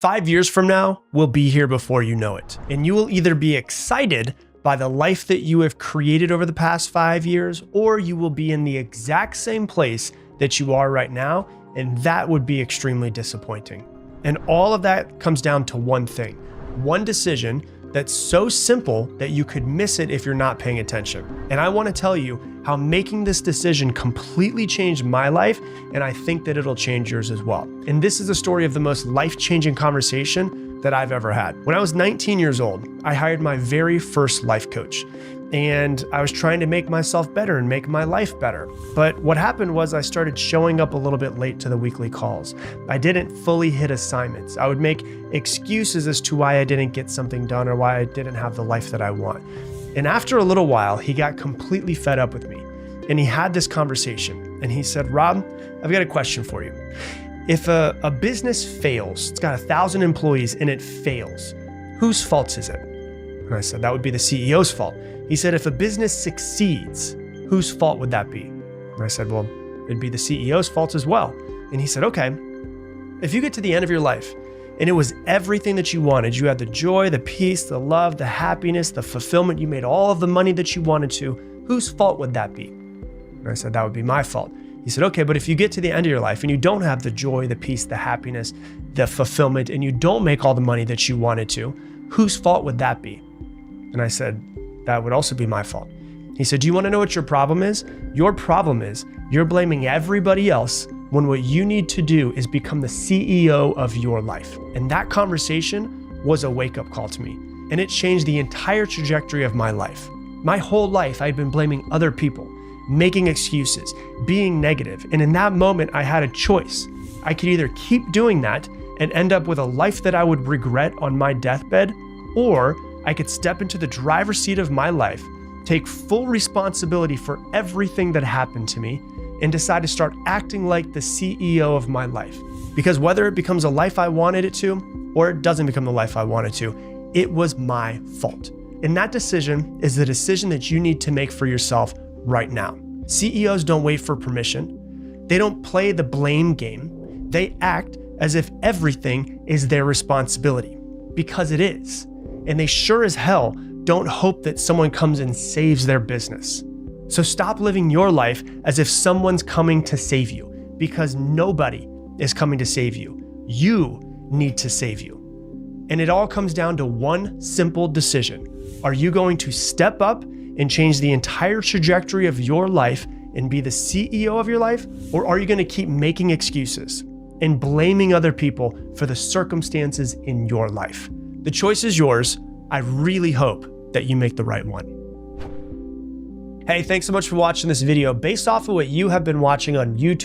5 years from now will be here before you know it. And you will either be excited by the life that you have created over the past 5 years, or you will be in the exact same place that you are right now. And that would be extremely disappointing. And all of that comes down to one thing, one decision that's so simple that you could miss it if you're not paying attention. And I want to tell you how making this decision completely changed my life, and I think that it'll change yours as well. And this is a story of the most life-changing conversation that I've ever had. When I was 19 years old, I hired my very first life coach. And I was trying to make myself better and make my life better. But what happened was I started showing up a little bit late to the weekly calls. I didn't fully hit assignments. I would make excuses as to why I didn't get something done or why I didn't have the life that I want. And after a little while, he got completely fed up with me. And he had this conversation and he said, "Rob, I've got a question for you. If a business fails, it's got 1,000 employees and it fails, whose fault is it?" And I said, "That would be the CEO's fault." He said, "If a business succeeds, whose fault would that be?" And I said, "Well, it'd be the CEO's fault as well." And he said, "Okay, if you get to the end of your life and it was everything that you wanted, you had the joy, the peace, the love, the happiness, the fulfillment, you made all of the money that you wanted to, whose fault would that be?" And I said, "That would be my fault." He said, "Okay, but if you get to the end of your life and you don't have the joy, the peace, the happiness, the fulfillment, and you don't make all the money that you wanted to, whose fault would that be?" And I said, "That would also be my fault." He said, "Do you want to know what your problem is? Your problem is you're blaming everybody else when what you need to do is become the CEO of your life." And that conversation was a wake-up call to me. And it changed the entire trajectory of my life. My whole life, I'd been blaming other people, making excuses, being negative. And in that moment, I had a choice. I could either keep doing that and end up with a life that I would regret on my deathbed, or I could step into the driver's seat of my life, take full responsibility for everything that happened to me, and decide to start acting like the CEO of my life. Because whether it becomes a life I wanted it to, or it doesn't become the life I wanted to, it was my fault. And that decision is the decision that you need to make for yourself right now. CEOs don't wait for permission. They don't play the blame game. They act as if everything is their responsibility, because it is. And they sure as hell don't hope that someone comes and saves their business. So stop living your life as if someone's coming to save you, because nobody is coming to save you. You need to save you. And it all comes down to one simple decision. Are you going to step up and change the entire trajectory of your life and be the CEO of your life? Or are you going to keep making excuses and blaming other people for the circumstances in your life? The choice is yours. I really hope that you make the right one. Hey, thanks so much for watching this video. Based off of what you have been watching on YouTube,